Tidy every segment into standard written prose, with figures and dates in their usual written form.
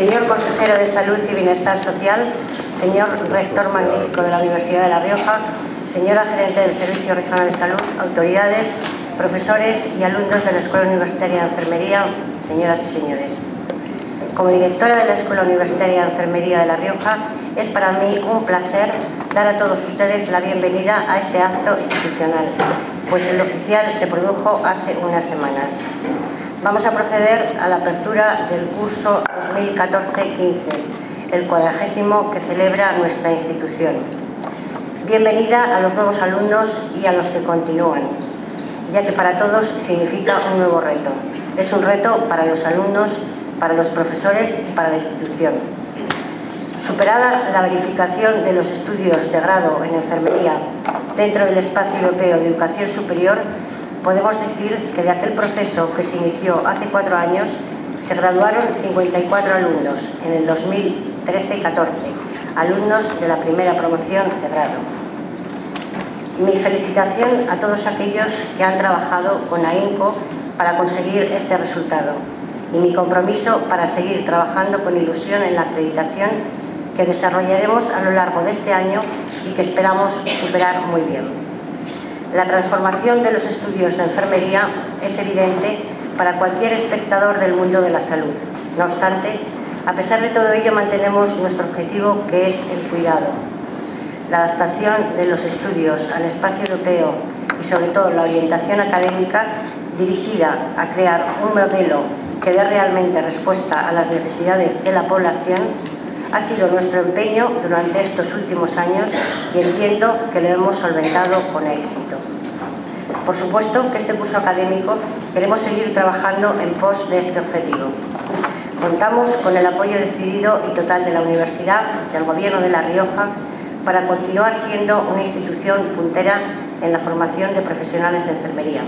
señor consejero de Salud y Bienestar Social, señor rector magnífico de la Universidad de La Rioja, señora gerente del Servicio Regional de Salud, autoridades, profesores y alumnos de la Escuela Universitaria de Enfermería, señoras y señores. Como directora de la Escuela Universitaria de Enfermería de La Rioja, es para mí un placer dar a todos ustedes la bienvenida a este acto institucional, pues el oficial se produjo hace unas semanas. Vamos a proceder a la apertura del curso 2014-15, el 40º que celebra nuestra institución. Bienvenida a los nuevos alumnos y a los que continúan, ya que para todos significa un nuevo reto. Es un reto para los alumnos, para los profesores y para la institución. Superada la verificación de los estudios de grado en enfermería dentro del espacio europeo de educación superior, podemos decir que de aquel proceso que se inició hace 4 años se graduaron 54 alumnos en el 2013-14, alumnos de la primera promoción de grado. Mi felicitación a todos aquellos que han trabajado con ahínco para conseguir este resultado y mi compromiso para seguir trabajando con ilusión en la acreditación que desarrollaremos a lo largo de este año y que esperamos superar muy bien. La transformación de los estudios de enfermería es evidente para cualquier espectador del mundo de la salud. No obstante, a pesar de todo ello, mantenemos nuestro objetivo, que es el cuidado. La adaptación de los estudios al espacio europeo y sobre todo la orientación académica dirigida a crear un modelo que dé realmente respuesta a las necesidades de la población ha sido nuestro empeño durante estos últimos años y entiendo que lo hemos solventado con éxito. Por supuesto que este curso académico queremos seguir trabajando en pos de este objetivo. Contamos con el apoyo decidido y total de la Universidad, del Gobierno de La Rioja, para continuar siendo una institución puntera en la formación de profesionales de enfermería.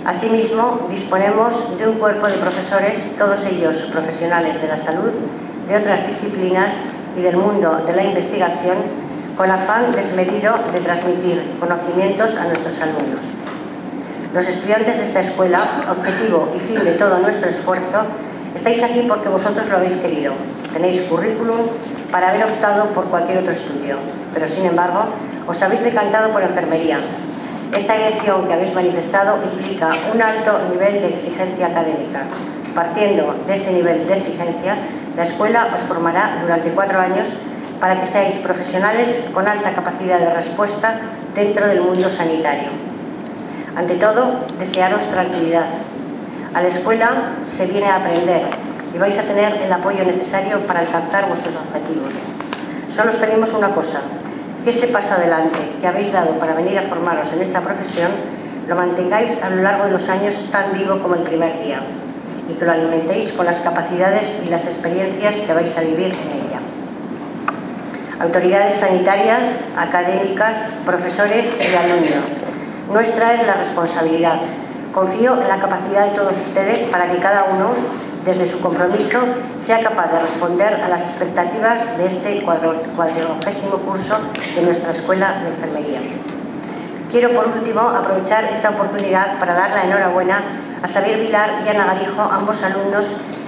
Asimismo, disponemos de un cuerpo de profesores, todos ellos profesionales de la salud, de otras disciplinas y del mundo de la investigación, con afán desmedido de transmitir conocimientos a nuestros alumnos. Los estudiantes de esta escuela, objetivo y fin de todo nuestro esfuerzo, estáis aquí porque vosotros lo habéis querido. Tenéis currículum para haber optado por cualquier otro estudio, pero sin embargo os habéis decantado por enfermería. Esta elección que habéis manifestado implica un alto nivel de exigencia académica. Partiendo de ese nivel de exigencia, la escuela os formará durante 4 años para que seáis profesionales con alta capacidad de respuesta dentro del mundo sanitario. Ante todo, desearos tranquilidad. A la escuela se viene a aprender y vais a tener el apoyo necesario para alcanzar vuestros objetivos. Solo os pedimos una cosa, que ese paso adelante que habéis dado para venir a formaros en esta profesión lo mantengáis a lo largo de los años tan vivo como el primer día y que lo alimentéis con las capacidades y las experiencias que vais a vivir en ella. Autoridades sanitarias, académicas, profesores y alumnos, nuestra es la responsabilidad. Confío en la capacidad de todos ustedes para que cada uno, desde su compromiso, sea capaz de responder a las expectativas de este 40º curso de nuestra Escuela de Enfermería. Quiero, por último, aprovechar esta oportunidad para dar la enhorabuena a Xavier Vilar y Ana Galijo, ambos alumnos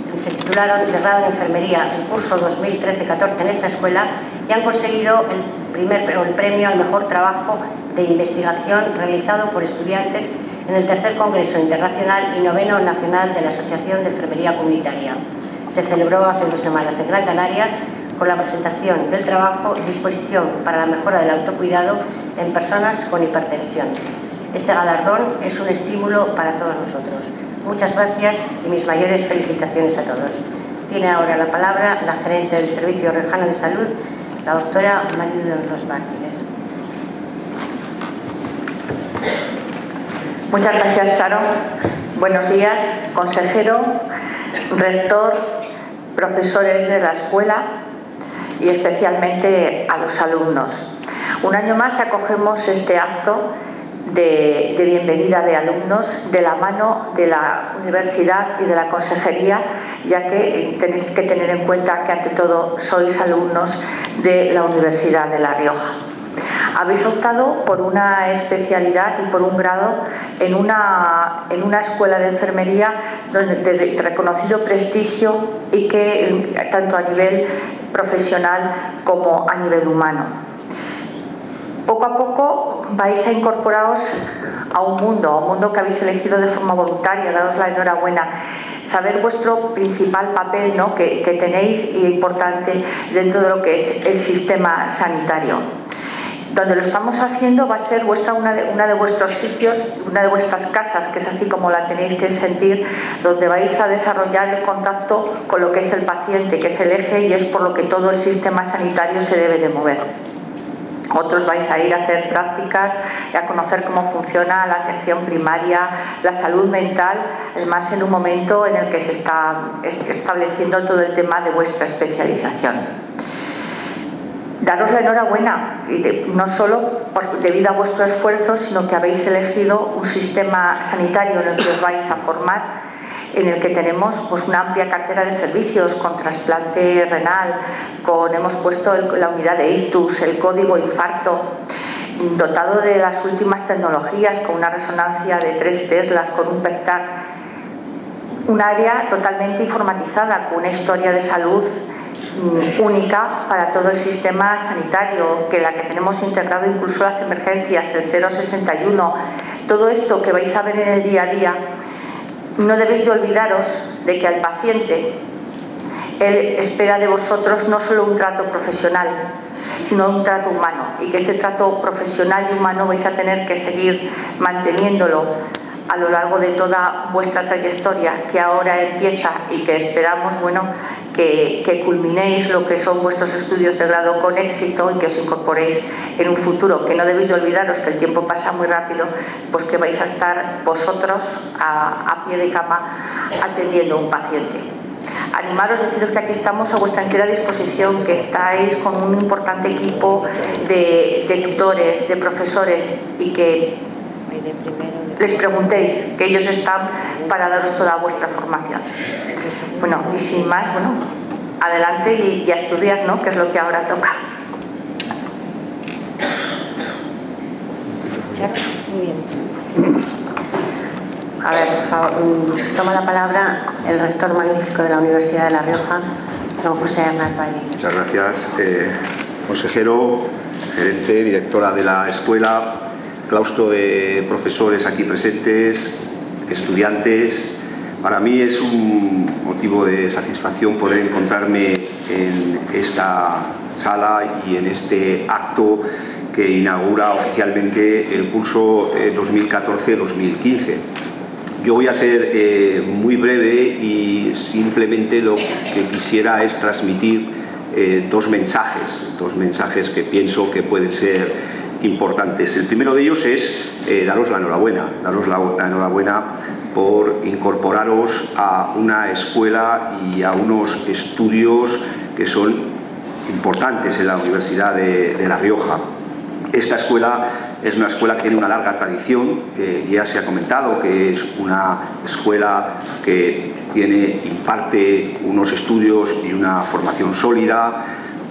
que se titularon de grado en Enfermería el curso 2013-14 en esta escuela y han conseguido el premio al mejor trabajo de investigación realizado por estudiantes en el tercer Congreso Internacional y 9º Nacional de la Asociación de Enfermería Comunitaria. Se celebró hace 2 semanas en Gran Canaria con la presentación del trabajo Disposición para la mejora del autocuidado en personas con hipertensión. Este galardón es un estímulo para todos nosotros. Muchas gracias y mis mayores felicitaciones a todos. Tiene ahora la palabra la gerente del Servicio Regional de Salud, la doctora María de los Mártires. Muchas gracias, Charo. Buenos días, consejero, rector, profesores de la escuela y especialmente a los alumnos. Un año más acogemos este acto de bienvenida de alumnos de la mano de la universidad y de la consejería, ya que tenéis que tener en cuenta que ante todo sois alumnos de la Universidad de La Rioja. Habéis optado por una especialidad y por un grado en una escuela de enfermería de reconocido prestigio y que tanto a nivel profesional como a nivel humano. Poco a poco vais a incorporaros a un mundo que habéis elegido de forma voluntaria, daros la enhorabuena. Saber vuestro principal papel, ¿no?, que tenéis y importante dentro de lo que es el sistema sanitario. Donde lo estamos haciendo va a ser una de vuestros sitios, una de vuestras casas, que es así como la tenéis que sentir, donde vais a desarrollar el contacto con lo que es el paciente, que es el eje y es por lo que todo el sistema sanitario se debe de mover. Otros vais a ir a hacer prácticas y a conocer cómo funciona la atención primaria, la salud mental, además en un momento en el que se está estableciendo todo el tema de vuestra especialización. Daros la enhorabuena, no solo debido a vuestro esfuerzo, sino que habéis elegido un sistema sanitario en el que os vais a formar, en el que tenemos pues una amplia cartera de servicios, con trasplante renal, hemos puesto la unidad de ictus, el código infarto, dotado de las últimas tecnologías, con una resonancia de 3 teslas, con un PET-TAC, un área totalmente informatizada, con una historia de salud única para todo el sistema sanitario, la que tenemos integrado incluso las emergencias, el 061, todo esto que vais a ver en el día a día. No debéis de olvidaros de que al paciente, él espera de vosotros no solo un trato profesional, sino un trato humano, y que este trato profesional y humano vais a tener que seguir manteniéndolo a lo largo de toda vuestra trayectoria, que ahora empieza y que esperamos, bueno, que culminéis lo que son vuestros estudios de grado con éxito y que os incorporéis en un futuro, que no debéis de olvidaros que el tiempo pasa muy rápido, pues que vais a estar vosotros a pie de cama atendiendo a un paciente. Animaros, deciros que aquí estamos a vuestra entera disposición, que estáis con un importante equipo de tutores, de profesores, y que les preguntéis, que ellos están para daros toda vuestra formación. Bueno, y sin más, bueno, adelante y a estudiar, ¿no?, que es lo que ahora toca. Muy bien. A ver, por favor, toma la palabra el rector magnífico de la Universidad de La Rioja, don José Hernández Valle. Muchas gracias, consejero, gerente, directora de la escuela, claustro de profesores aquí presentes, estudiantes. Para mí es un motivo de satisfacción poder encontrarme en esta sala y en este acto que inaugura oficialmente el curso 2014-2015. Yo voy a ser muy breve y simplemente lo que quisiera es transmitir dos mensajes que pienso que pueden ser importantes. El primero de ellos es daros la enhorabuena por incorporaros a una escuela y a unos estudios que son importantes en la Universidad de La Rioja. Esta escuela es una escuela que tiene una larga tradición, ya se ha comentado que es una escuela que imparte unos estudios y una formación sólida,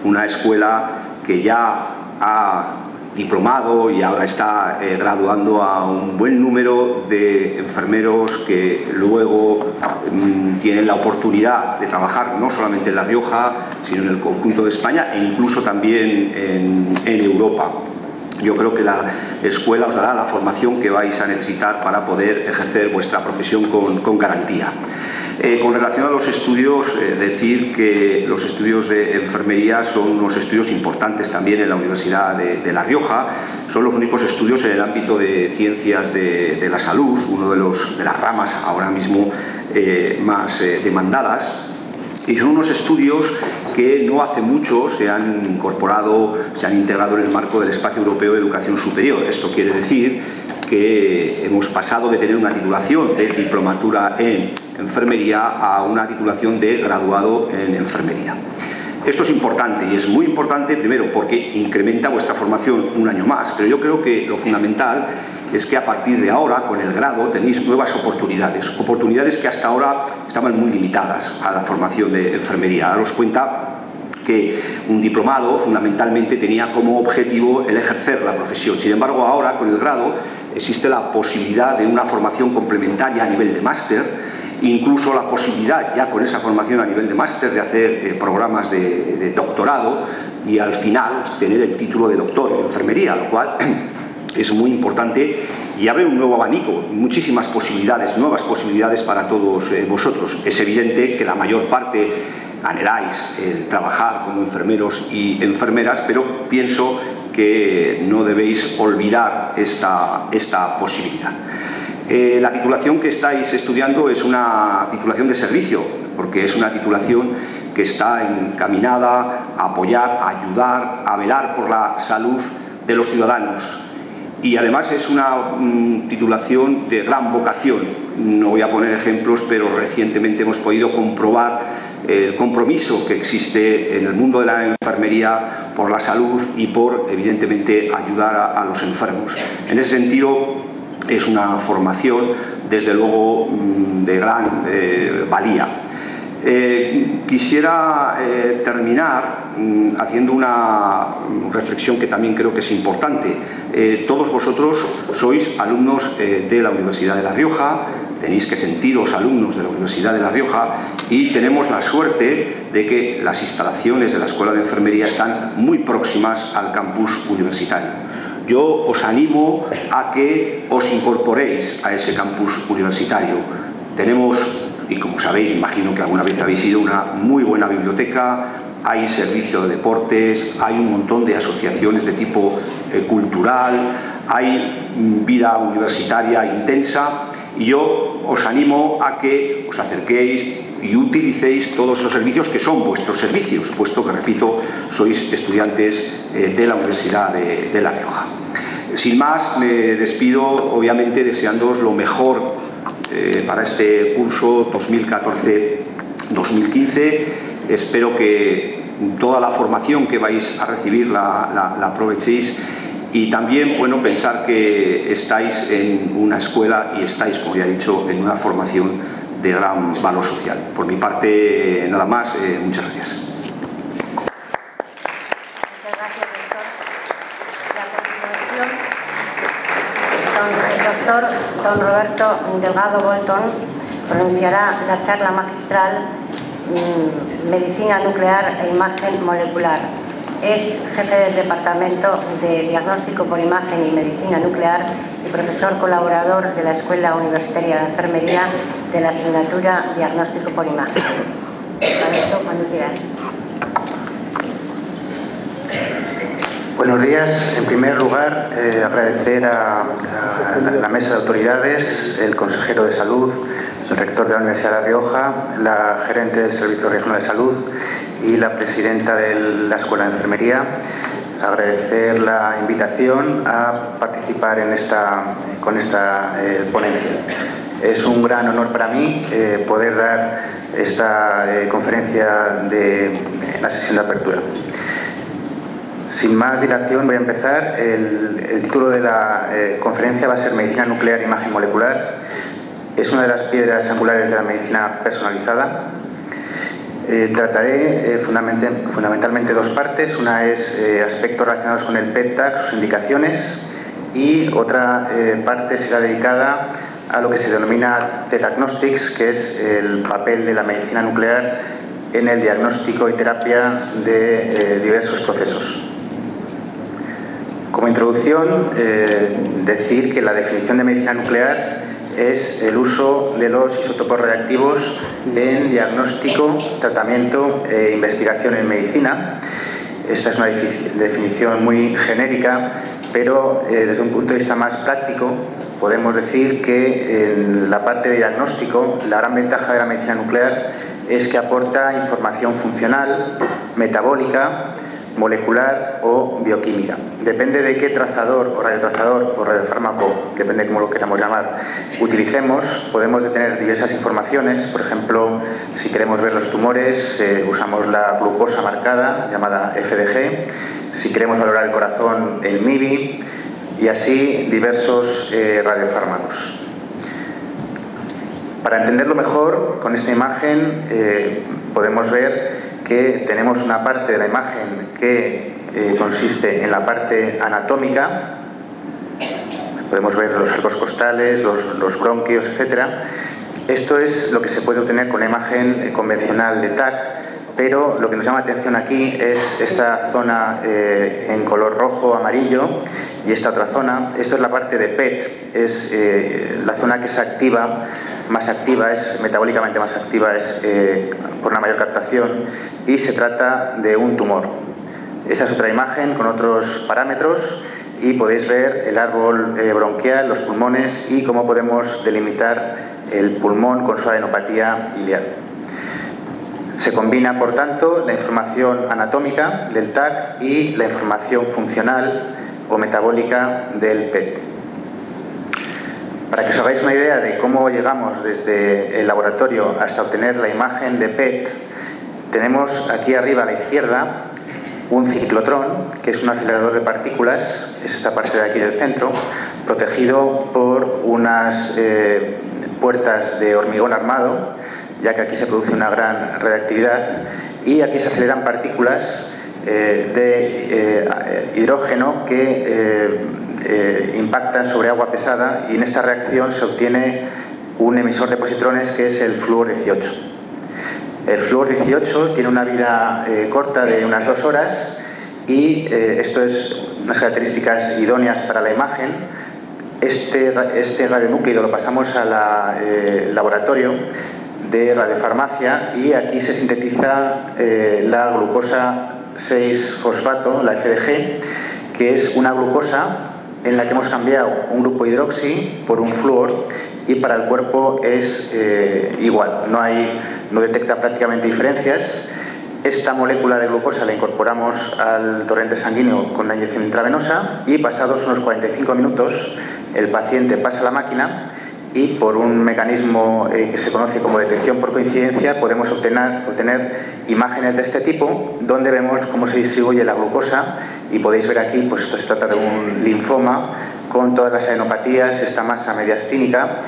una escuela que ya ha diplomado y ahora está graduando a un buen número de enfermeros que luego tienen la oportunidad de trabajar no solamente en La Rioja, sino en el conjunto de España e incluso también en Europa. Yo creo que la escuela os dará la formación que vais a necesitar para poder ejercer vuestra profesión con garantía. Con relación a los estudios, decir que los estudios de enfermería son unos estudios importantes también en la Universidad de La Rioja. Son los únicos estudios en el ámbito de ciencias de la salud, uno de las ramas ahora mismo más demandadas. Y son unos estudios que no hace mucho se han integrado en el marco del Espacio Europeo de Educación Superior. Esto quiere decir que hemos pasado de tener una titulación de diplomatura en enfermería a una titulación de graduado en enfermería. Esto es importante y es muy importante, primero, porque incrementa vuestra formación un año más, pero yo creo que lo fundamental es que a partir de ahora, con el grado, tenéis nuevas oportunidades que hasta ahora estaban muy limitadas a la formación de enfermería. Daros cuenta que un diplomado fundamentalmente tenía como objetivo el ejercer la profesión. Sin embargo, ahora con el grado existe la posibilidad de una formación complementaria a nivel de máster, incluso la posibilidad ya con esa formación a nivel de máster de hacer programas de doctorado y al final tener el título de doctor en enfermería, lo cual es muy importante y abre un nuevo abanico, muchísimas posibilidades, nuevas posibilidades para todos vosotros. Es evidente que la mayor parte anheláis el trabajar como enfermeros y enfermeras, pero pienso que no debéis olvidar esta posibilidad. La titulación que estáis estudiando es una titulación de servicio, porque es una titulación que está encaminada a apoyar, a ayudar, a velar por la salud de los ciudadanos. Y además es una titulación de gran vocación. No voy a poner ejemplos, pero recientemente hemos podido comprobar el compromiso que existe en el mundo de la enfermería por la salud y por, evidentemente, ayudar a los enfermos. En ese sentido, es una formación, desde luego, de gran valía. Quisiera terminar haciendo una reflexión que también creo que es importante. Todos vosotros sois alumnos de la Universidad de La Rioja, tenéis que sentiros alumnos de la Universidad de La Rioja y tenemos la suerte de que las instalaciones de la Escuela de Enfermería están muy próximas al campus universitario. Yo os animo a que os incorporéis a ese campus universitario. Tenemos, y como sabéis, imagino que alguna vez habéis ido, una muy buena biblioteca, hay servicio de deportes, hay un montón de asociaciones de tipo cultural, hay vida universitaria intensa y yo os animo a que os acerquéis y utilicéis todos los servicios que son vuestros servicios, puesto que, repito, sois estudiantes de la Universidad de La Rioja. Sin más, me despido, obviamente, deseándoos lo mejor para este curso 2014-2015. Espero que toda la formación que vais a recibir la aprovechéis y también, bueno, pensar que estáis en una escuela y estáis, como ya he dicho, en una formación de gran valor social. Por mi parte, nada más. Muchas gracias. Muchas gracias, doctor. Y a continuación, el doctor don Roberto Delgado Bolton pronunciará la charla magistral Medicina Nuclear e Imagen Molecular. Es jefe del Departamento de Diagnóstico por Imagen y Medicina Nuclear y profesor colaborador de la Escuela Universitaria de Enfermería de la asignatura Diagnóstico por Imagen. Para esto, cuando quieras. Buenos días. En primer lugar, agradecer a la mesa de autoridades, el consejero de salud, el rector de la Universidad de La Rioja, la gerente del Servicio Regional de Salud y la presidenta de la Escuela de Enfermería. Agradecer la invitación a participar con esta ponencia. Es un gran honor para mí poder dar esta conferencia de la sesión de apertura. Sin más dilación voy a empezar. El título de la conferencia va a ser Medicina Nuclear e Imagen Molecular. Es una de las piedras angulares de la medicina personalizada. Trataré fundamentalmente dos partes. Una es aspectos relacionados con el PET-TAC, sus indicaciones, y otra parte será dedicada a lo que se denomina T-Diagnostics, que es el papel de la medicina nuclear en el diagnóstico y terapia de diversos procesos. Como introducción, decir que la definición de medicina nuclear es el uso de los isótopos radiactivos en diagnóstico, tratamiento e investigación en medicina. Esta es una definición muy genérica, pero desde un punto de vista más práctico podemos decir que en la parte de diagnóstico la gran ventaja de la medicina nuclear es que aporta información funcional, metabólica, molecular o bioquímica. Depende de qué trazador o radiofármaco, depende de cómo lo queramos llamar, utilicemos, podemos detener diversas informaciones. Por ejemplo, si queremos ver los tumores, usamos la glucosa marcada, llamada FDG. Si queremos valorar el corazón, el MIBI, y así diversos radiofármacos. Para entenderlo mejor, con esta imagen podemos ver que tenemos una parte de la imagen que consiste en la parte anatómica. Podemos ver los arcos costales, los bronquios, etc. Esto es lo que se puede obtener con una imagen convencional de TAC, pero lo que nos llama la atención aquí es esta zona en color rojo, amarillo, y esta otra zona. Esto es la parte de PET, es la zona que se activa, es metabólicamente más activa, es por una mayor captación, y se trata de un tumor. Esta es otra imagen con otros parámetros y podéis ver el árbol bronquial, los pulmones y cómo podemos delimitar el pulmón con su adenopatía iliar. Se combina, por tanto, la información anatómica del TAC y la información funcional o metabólica del PET. Para que os hagáis una idea de cómo llegamos desde el laboratorio hasta obtener la imagen de PET, tenemos aquí arriba a la izquierda un ciclotrón, que es un acelerador de partículas, es esta parte de aquí del centro, protegido por unas puertas de hormigón armado, ya que aquí se produce una gran radiactividad, y aquí se aceleran partículas de hidrógeno que impactan sobre agua pesada, y en esta reacción se obtiene un emisor de positrones que es el flúor 18. El flúor 18 tiene una vida corta de unas 2 horas y esto es unas características idóneas para la imagen. Este radionúclido lo pasamos al laboratorio de radiofarmacia y aquí se sintetiza la glucosa 6-fosfato, la FDG, que es una glucosa en la que hemos cambiado un grupo hidroxi por un flúor, y para el cuerpo es igual, no detecta prácticamente diferencias. Esta molécula de glucosa la incorporamos al torrente sanguíneo con una inyección intravenosa y pasados unos 45 minutos el paciente pasa a la máquina y por un mecanismo que se conoce como detección por coincidencia podemos obtener imágenes de este tipo donde vemos cómo se distribuye la glucosa, y podéis ver aquí, pues esto se trata de un linfoma con todas las adenopatías, esta masa mediastínica,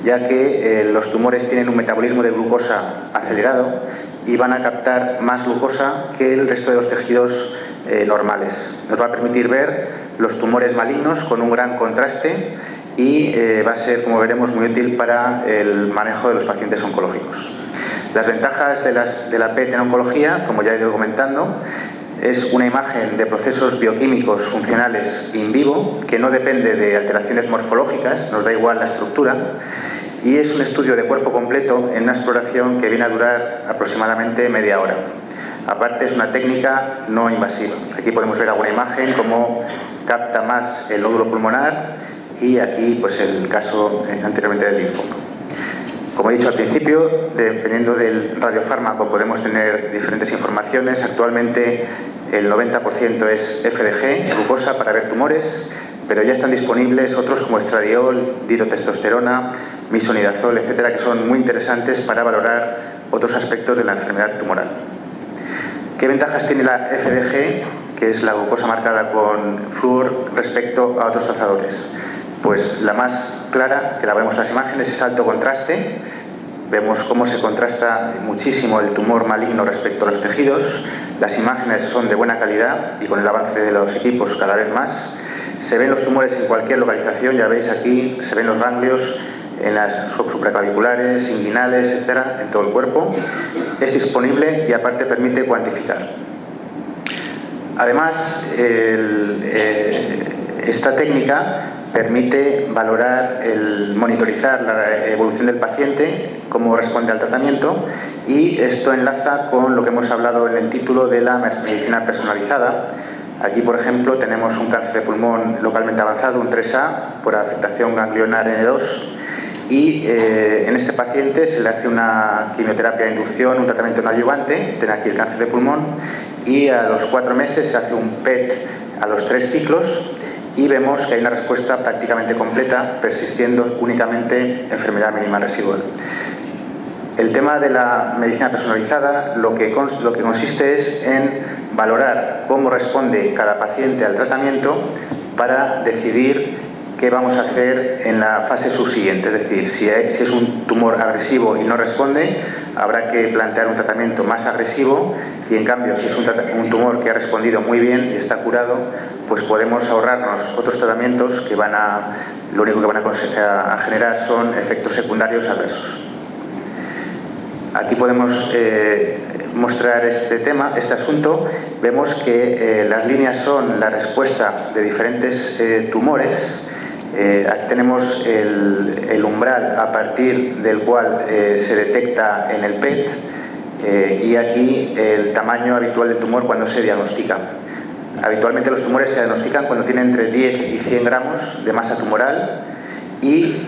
ya que los tumores tienen un metabolismo de glucosa acelerado y van a captar más glucosa que el resto de los tejidos normales. Nos va a permitir ver los tumores malignos con un gran contraste y va a ser, como veremos, muy útil para el manejo de los pacientes oncológicos. Las ventajas de la PET en oncología, como ya he ido comentando, es una imagen de procesos bioquímicos funcionales in vivo que no depende de alteraciones morfológicas, nos da igual la estructura, y es un estudio de cuerpo completo en una exploración que viene a durar aproximadamente media hora. Aparte es una técnica no invasiva. Aquí podemos ver alguna imagen, cómo capta más el nódulo pulmonar, y aquí pues el caso anteriormente del linfoma. Como he dicho al principio, dependiendo del radiofármaco podemos tener diferentes informaciones. Actualmente el 90% es FDG, glucosa, para ver tumores, pero ya están disponibles otros como estradiol, dihidrotestosterona, misonidazol, etcétera, que son muy interesantes para valorar otros aspectos de la enfermedad tumoral. ¿Qué ventajas tiene la FDG, que es la glucosa marcada con flúor, respecto a otros trazadores? Pues la más clara, que la vemos en las imágenes, es alto contraste. Vemos cómo se contrasta muchísimo el tumor maligno respecto a los tejidos. Las imágenes son de buena calidad y con el avance de los equipos cada vez más. Se ven los tumores en cualquier localización, ya veis aquí, se ven los ganglios en las supraclaviculares, inguinales, etcétera, en todo el cuerpo. Es disponible y aparte permite cuantificar. Además, esta técnica permite valorar, monitorizar la evolución del paciente, cómo responde al tratamiento, y esto enlaza con lo que hemos hablado en el título de la medicina personalizada. Aquí, por ejemplo, tenemos un cáncer de pulmón localmente avanzado, un 3A, por afectación ganglionar N2, y en este paciente se le hace una quimioterapia de inducción, un tratamiento no adyuvante, tiene aquí el cáncer de pulmón, y a los 4 meses se hace un PET a los 3 ciclos, y vemos que hay una respuesta prácticamente completa, persistiendo únicamente enfermedad mínima residual. El tema de la medicina personalizada lo que consiste es en valorar cómo responde cada paciente al tratamiento para decidir qué vamos a hacer en la fase subsiguiente. Es decir, si es un tumor agresivo y no responde, habrá que plantear un tratamiento más agresivo, y en cambio si es un tumor que ha respondido muy bien y está curado, pues podemos ahorrarnos otros tratamientos que lo único que van a generar son efectos secundarios adversos. Aquí podemos mostrar este asunto. Vemos que las líneas son la respuesta de diferentes tumores. Aquí tenemos el umbral a partir del cual se detecta en el PET, y aquí el tamaño habitual del tumor cuando se diagnostica. Habitualmente los tumores se diagnostican cuando tienen entre 10 y 100 gramos de masa tumoral, y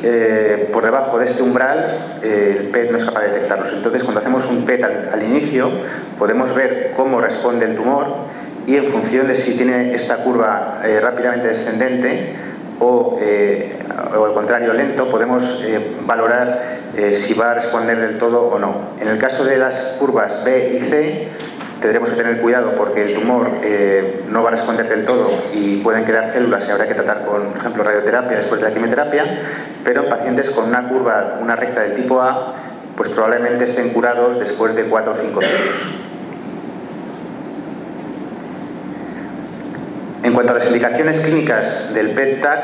por debajo de este umbral el PET no es capaz de detectarlos. Entonces, cuando hacemos un PET al inicio, podemos ver cómo responde el tumor, y en función de si tiene esta curva rápidamente descendente o al contrario lento, podemos valorar si va a responder del todo o no. En el caso de las curvas B y C, tendremos que tener cuidado porque el tumor no va a responder del todo y pueden quedar células y habrá que tratar con, por ejemplo, radioterapia después de la quimioterapia, pero en pacientes con una recta del tipo A, pues probablemente estén curados después de 4 o 5 ciclos. En cuanto a las indicaciones clínicas del PET-TAC,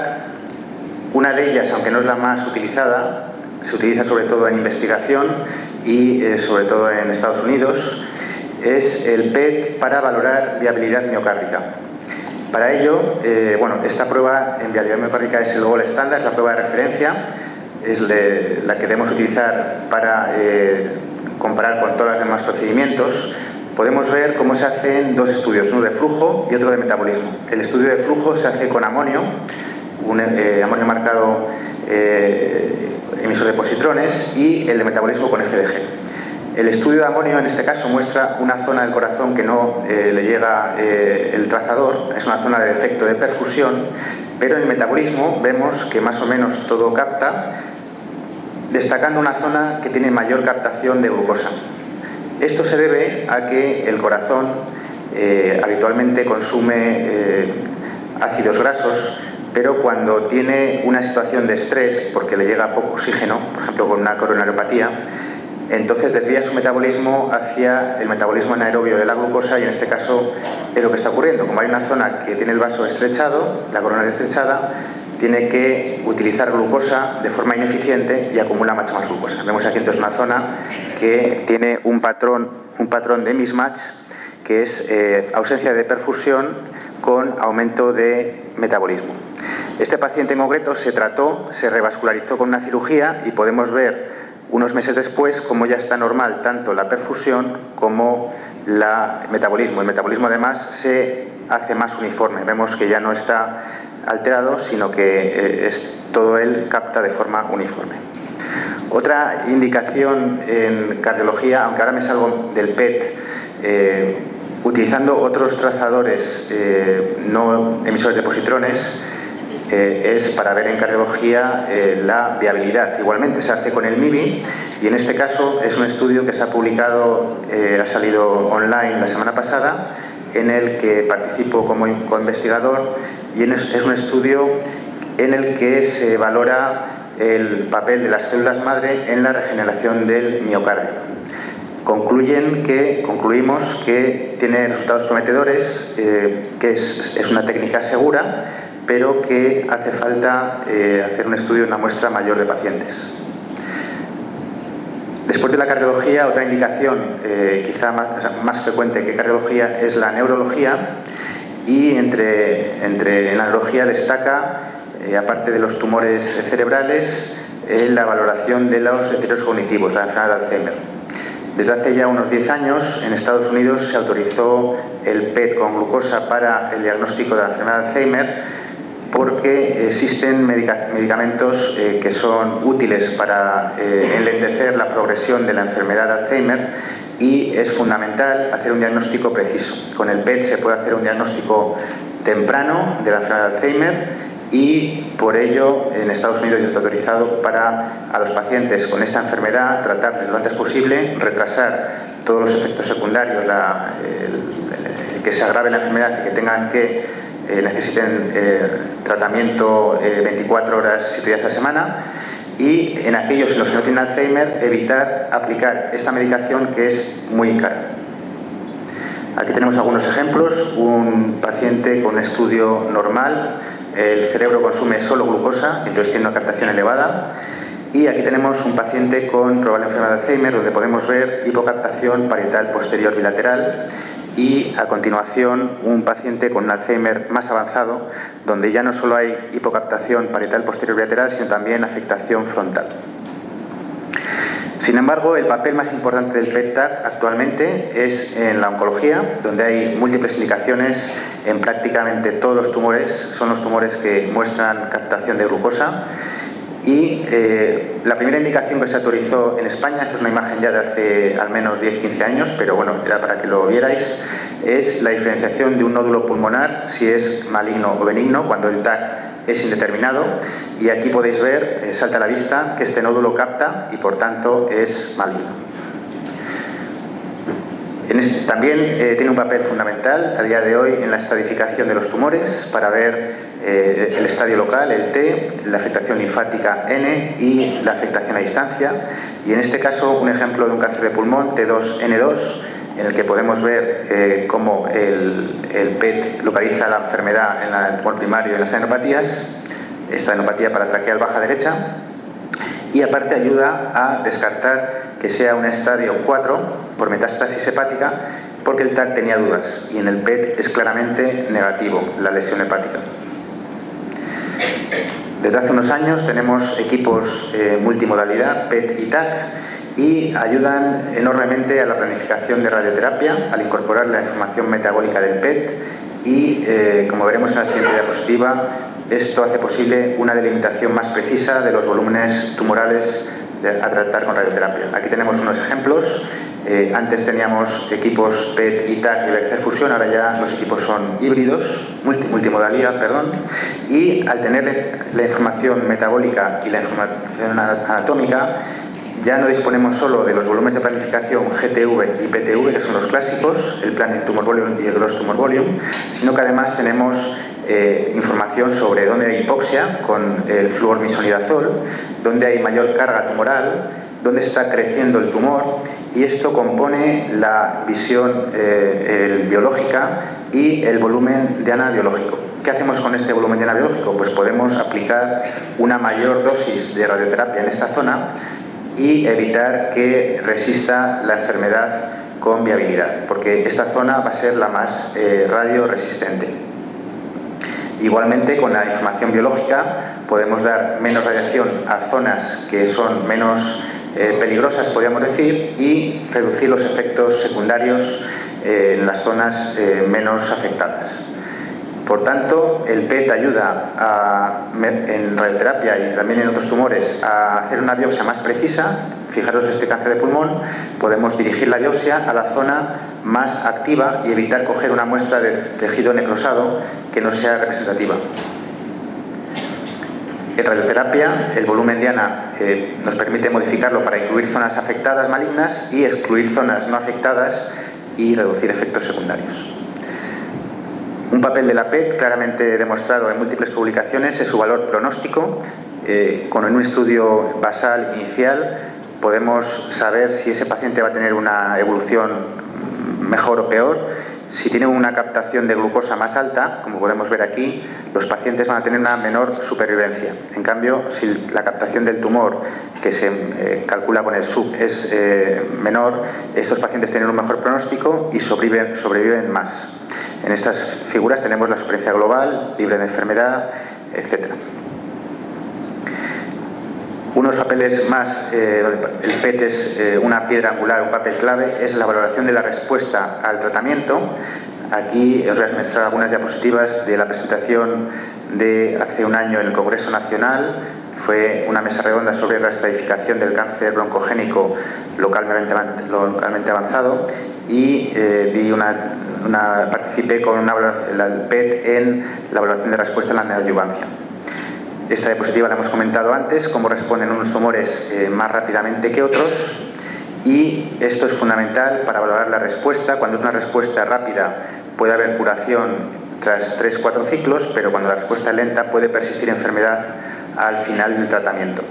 una de ellas, aunque no es la más utilizada, se utiliza sobre todo en investigación y sobre todo en Estados Unidos, es el PET para valorar viabilidad miocárdica. Para ello, esta prueba en viabilidad miocárdica es el gold standard, es la prueba de referencia, es la que debemos utilizar para comparar con todos los demás procedimientos. Podemos ver cómo se hacen dos estudios, uno de flujo y otro de metabolismo. El estudio de flujo se hace con amonio, amonio marcado emisor de positrones, y el de metabolismo con FDG. El estudio de amonio en este caso muestra una zona del corazón que no le llega el trazador, es una zona de defecto de perfusión, pero en el metabolismo vemos que más o menos todo capta, destacando una zona que tiene mayor captación de glucosa. Esto se debe a que el corazón habitualmente consume ácidos grasos, pero cuando tiene una situación de estrés, porque le llega poco oxígeno, por ejemplo con una coronariopatía, entonces desvía su metabolismo hacia el metabolismo anaerobio de la glucosa, y en este caso es lo que está ocurriendo. Como hay una zona que tiene el vaso estrechado, la coronaria estrechada, tiene que utilizar glucosa de forma ineficiente y acumula mucha más glucosa. Vemos aquí entonces una zona que tiene un patrón de mismatch, que es ausencia de perfusión con aumento de metabolismo. Este paciente en concreto se trató, se revascularizó con una cirugía, y podemos ver unos meses después cómo ya está normal tanto la perfusión como el metabolismo. El metabolismo además se hace más uniforme, vemos que ya no está alterado, sino que todo él capta de forma uniforme. Otra indicación en cardiología, aunque ahora me salgo del PET, utilizando otros trazadores no emisores de positrones, es para ver en cardiología la viabilidad. Igualmente se hace con el MIBI, y en este caso es un estudio que se ha publicado, ha salido online la semana pasada, en el que participo como investigador, y es un estudio en el que se valora el papel de las células madre en la regeneración del miocardio. Concluimos que tiene resultados prometedores, que es una técnica segura, pero que hace falta hacer un estudio en una muestra mayor de pacientes. Después de la cardiología, otra indicación quizá más frecuente que cardiología es la neurología, y en la neurología destaca, aparte de los tumores cerebrales, la valoración de los deterioros cognitivos, la enfermedad de Alzheimer. Desde hace ya unos 10 años en Estados Unidos se autorizó el PET con glucosa para el diagnóstico de la enfermedad de Alzheimer, porque existen medicamentos que son útiles para enlentecer la progresión de la enfermedad de Alzheimer, y es fundamental hacer un diagnóstico preciso. Con el PET se puede hacer un diagnóstico temprano de la enfermedad de Alzheimer, y por ello en Estados Unidos ya está autorizado para a los pacientes con esta enfermedad tratarles lo antes posible, retrasar todos los efectos secundarios, que se agrave la enfermedad y que tengan necesiten tratamiento 24 horas, 7 días a la semana, y en aquellos en los que no tienen Alzheimer evitar aplicar esta medicación que es muy cara. Aquí tenemos algunos ejemplos. Un paciente con un estudio normal, el cerebro consume solo glucosa, entonces tiene una captación elevada. Y aquí tenemos un paciente con probable enfermedad de Alzheimer, donde podemos ver hipocaptación parietal posterior bilateral, y a continuación un paciente con un Alzheimer más avanzado, donde ya no solo hay hipocaptación parietal posterior bilateral, sino también afectación frontal. Sin embargo, el papel más importante del PET-TAC actualmente es en la oncología, donde hay múltiples indicaciones en prácticamente todos los tumores. Son los tumores que muestran captación de glucosa. Y la primera indicación que se autorizó en España, esta es una imagen ya de hace al menos 10-15 años, pero bueno, era para que lo vierais, es la diferenciación de un nódulo pulmonar, si es maligno o benigno, cuando el TAC es indeterminado. Y aquí podéis ver, salta a la vista, que este nódulo capta y por tanto es maligno. También tiene un papel fundamental a día de hoy en la estadificación de los tumores para ver el estadio local, el T, la afectación linfática N y la afectación a distancia. Y en este caso un ejemplo de un cáncer de pulmón T2N2, en el que podemos ver cómo el PET localiza la enfermedad en el tumor primario y en las adenopatías, esta adenopatía paratraqueal baja derecha, y aparte ayuda a descartar que sea un estadio 4 por metástasis hepática, porque el TAC tenía dudas y en el PET es claramente negativo la lesión hepática. Desde hace unos años tenemos equipos multimodalidad, PET y TAC, y ayudan enormemente a la planificación de radioterapia al incorporar la información metabólica del PET y, como veremos en la siguiente diapositiva, esto hace posible una delimitación más precisa de los volúmenes tumorales a tratar con radioterapia. Aquí tenemos unos ejemplos. Antes teníamos equipos PET y TAC y la fusión, ahora ya los equipos son híbridos, multimodalidad, perdón, y al tener la información metabólica y la información anatómica, ya no disponemos solo de los volúmenes de planificación GTV y PTV, que son los clásicos, el Planning Tumor Volume y el Gross Tumor Volume, sino que además tenemos información sobre dónde hay hipoxia con el fluormisonidazol, dónde hay mayor carga tumoral, dónde está creciendo el tumor, y esto compone la visión biológica y el volumen de ANA biológico. ¿Qué hacemos con este volumen de ANA biológico? Pues podemos aplicar una mayor dosis de radioterapia en esta zona y evitar que resista la enfermedad con viabilidad, porque esta zona va a ser la más radioresistente. Igualmente, con la información biológica podemos dar menos radiación a zonas que son menos peligrosas, podríamos decir, y reducir los efectos secundarios en las zonas menos afectadas. Por tanto, el PET ayuda en radioterapia y también en otros tumores a hacer una biopsia más precisa. Fijaros, este cáncer de pulmón, podemos dirigir la biopsia a la zona más activa y evitar coger una muestra de tejido necrosado que no sea representativa. En radioterapia, el volumen de ANA nos permite modificarlo para incluir zonas afectadas malignas y excluir zonas no afectadas y reducir efectos secundarios. Un papel de la PET claramente demostrado en múltiples publicaciones es su valor pronóstico. Con un estudio basal inicial podemos saber si ese paciente va a tener una evolución mejor o peor. Si tiene una captación de glucosa más alta, como podemos ver aquí, los pacientes van a tener una menor supervivencia. En cambio, si la captación del tumor, que se calcula con el SUB, es menor, estos pacientes tienen un mejor pronóstico y sobreviven más. En estas figuras tenemos la supervivencia global, libre de enfermedad, etc. Unos papeles más, el PET es una piedra angular, un papel clave, es la valoración de la respuesta al tratamiento. Aquí os voy a mostrar algunas diapositivas de la presentación de hace un año en el Congreso Nacional. Fue una mesa redonda sobre la estratificación del cáncer broncogénico localmente avanzado y participé con el PET en la valoración de respuesta en la neoadyuvancia. Esta diapositiva la hemos comentado antes, cómo responden unos tumores más rápidamente que otros, y esto es fundamental para valorar la respuesta. Cuando es una respuesta rápida puede haber curación tras 3-4 ciclos, pero cuando la respuesta es lenta puede persistir enfermedad al final del tratamiento.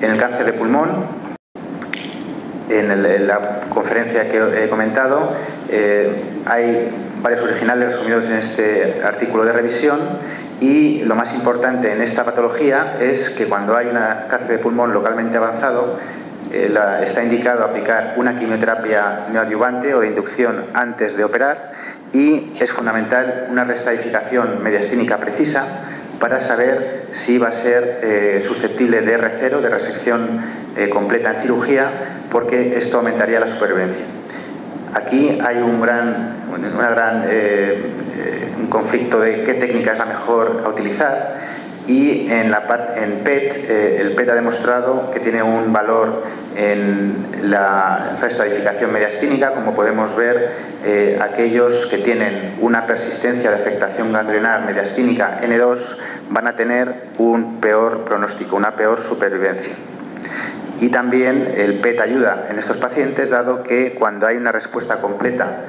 En el cáncer de pulmón, en la conferencia que he comentado, hay varios originales resumidos en este artículo de revisión, y lo más importante en esta patología es que cuando hay un cáncer de pulmón localmente avanzado, está indicado aplicar una quimioterapia neoadyuvante o de inducción antes de operar, y es fundamental una reestadificación mediastínica precisa para saber si va a ser susceptible de R0, de resección completa en cirugía, porque esto aumentaría la supervivencia. Aquí hay un conflicto de qué técnica es la mejor a utilizar, y en PET, el PET ha demostrado que tiene un valor en la reestadificación mediastínica. Como podemos ver, aquellos que tienen una persistencia de afectación ganglionar mediastínica N2 van a tener un peor pronóstico, una peor supervivencia. Y también el PET ayuda en estos pacientes, dado que cuando hay una respuesta completa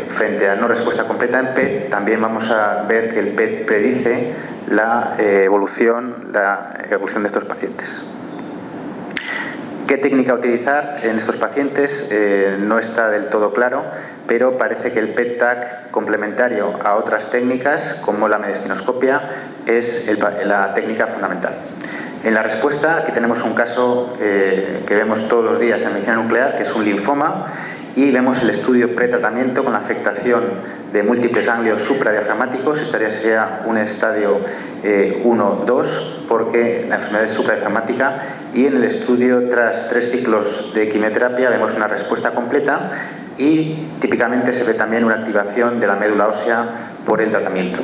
frente a no respuesta completa en PET, también vamos a ver que el PET predice la evolución de estos pacientes. ¿Qué técnica utilizar en estos pacientes? No está del todo claro, pero parece que el PET-TAC complementario a otras técnicas, como la mediastinoscopia, es la técnica fundamental. En la respuesta, aquí tenemos un caso que vemos todos los días en medicina nuclear, que es un linfoma, y vemos el estudio pretratamiento con la afectación de múltiples ganglios supradiafragmáticos. Esta sería un estadio 1-2, porque la enfermedad es supradiafragmática, y en el estudio, tras 3 ciclos de quimioterapia, vemos una respuesta completa, y típicamente se ve también una activación de la médula ósea por el tratamiento.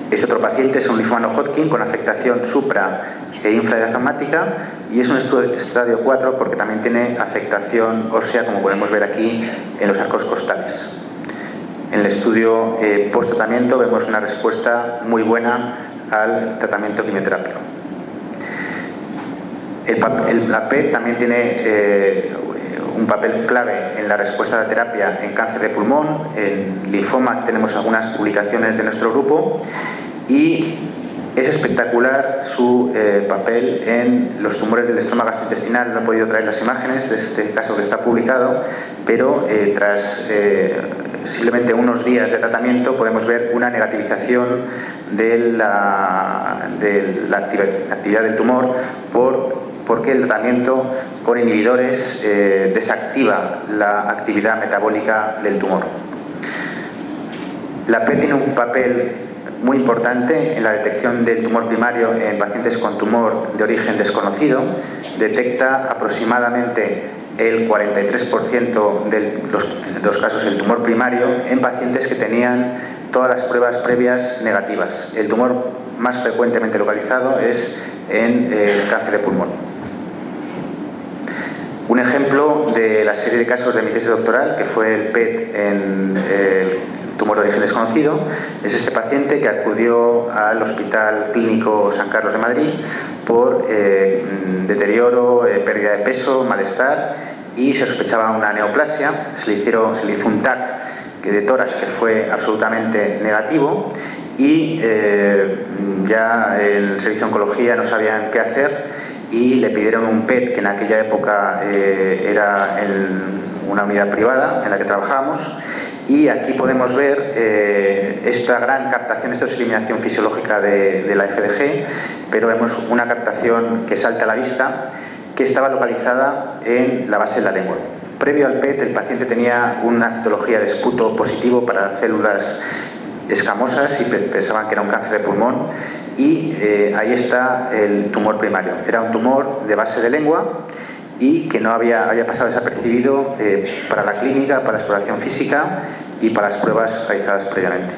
Este otro paciente es un linfoma no-Hodgkin con afectación supra e infradiafragmática, y es un estadio 4 porque también tiene afectación ósea, como podemos ver aquí en los arcos costales. En el estudio post-tratamiento vemos una respuesta muy buena al tratamiento quimioterápico. La PET también tiene un papel clave en la respuesta a la terapia en cáncer de pulmón. En linfoma tenemos algunas publicaciones de nuestro grupo, y es espectacular su papel en los tumores del estroma gastrointestinal. No he podido traer las imágenes de este caso que está publicado, pero tras simplemente unos días de tratamiento podemos ver una negativización de la actividad del tumor, porque el tratamiento con inhibidores desactiva la actividad metabólica del tumor. La PET tiene un papel muy importante en la detección del tumor primario en pacientes con tumor de origen desconocido. Detecta aproximadamente el 43% de los casos del tumor primario en pacientes que tenían todas las pruebas previas negativas. El tumor más frecuentemente localizado es en el cáncer de pulmón. Un ejemplo de la serie de casos de mi tesis doctoral, que fue el PET en el tumor de origen desconocido, es este paciente que acudió al Hospital Clínico San Carlos de Madrid por deterioro, pérdida de peso, malestar, y se sospechaba una neoplasia. Se le hizo un TAC de tórax que fue absolutamente negativo, y ya en el servicio de oncología no sabían qué hacer, y le pidieron un PET, que en aquella época era en una unidad privada en la que trabajábamos. Y aquí podemos ver esta gran captación. Esto es eliminación fisiológica de la FDG, pero vemos una captación que salta a la vista, que estaba localizada en la base de la lengua. Previo al PET, el paciente tenía una citología de esputo positivo para células escamosas y pensaban que era un cáncer de pulmón, y ahí está el tumor primario. Era un tumor de base de lengua y que no había pasado desapercibido para la clínica, para la exploración física y para las pruebas realizadas previamente.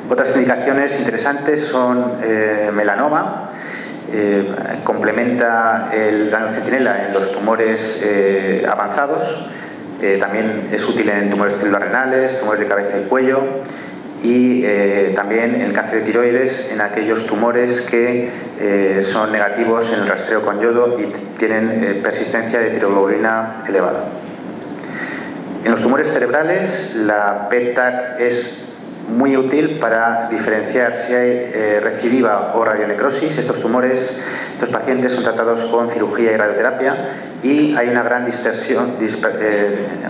Otras indicaciones interesantes son melanoma. Complementa el gangliocentinela en los tumores avanzados. También es útil en tumores celularrenales, tumores de cabeza y cuello, y también en cáncer de tiroides, en aquellos tumores que son negativos en el rastreo con yodo y tienen persistencia de tiroglobulina elevada. En los tumores cerebrales, la PET-TAC es muy útil para diferenciar si hay recidiva o radionecrosis. Estos tumores, estos pacientes son tratados con cirugía y radioterapia y hay una gran distorsión,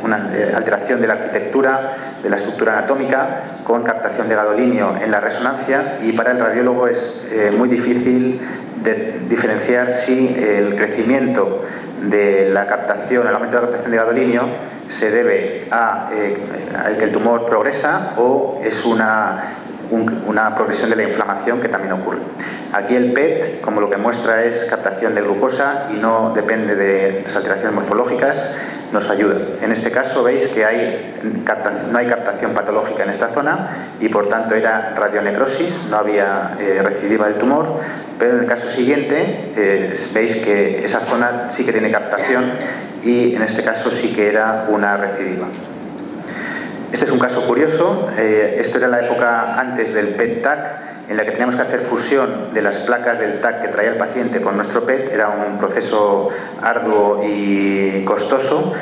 una alteración de la arquitectura, de la estructura anatómica, con captación de gadolinio en la resonancia, y para el radiólogo es muy difícil de diferenciar si el crecimiento de la captación, el aumento de la captación de gadolinio se debe a que el tumor progresa o es una progresión de la inflamación, que también ocurre. Aquí el PET, como lo que muestra es captación de glucosa y no depende de las alteraciones morfológicas, nos ayuda. En este caso veis que no hay captación patológica en esta zona y por tanto era radionecrosis, no había recidiva del tumor, pero en el caso siguiente veis que esa zona sí que tiene captación y en este caso sí que era una recidiva. Este es un caso curioso. Esto era la época antes del PET-TAC, en la que teníamos que hacer fusión de las placas del TAC que traía el paciente con nuestro PET. Era un proceso arduo y costoso.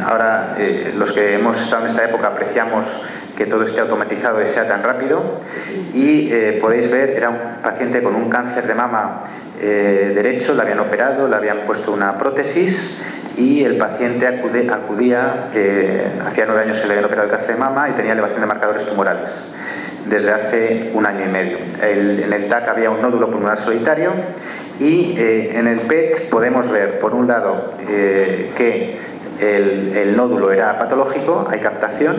Ahora los que hemos estado en esta época apreciamos que todo esté automatizado y sea tan rápido. Y podéis ver, era un paciente con un cáncer de mama derecho, le habían operado, le habían puesto una prótesis y el paciente acudía, hacía 9 años que le habían operado el cáncer de mama y tenía elevación de marcadores tumorales desde hace 1 año y medio. En el TAC había un nódulo pulmonar solitario y en el PET podemos ver, por un lado, que el nódulo era patológico, hay captación,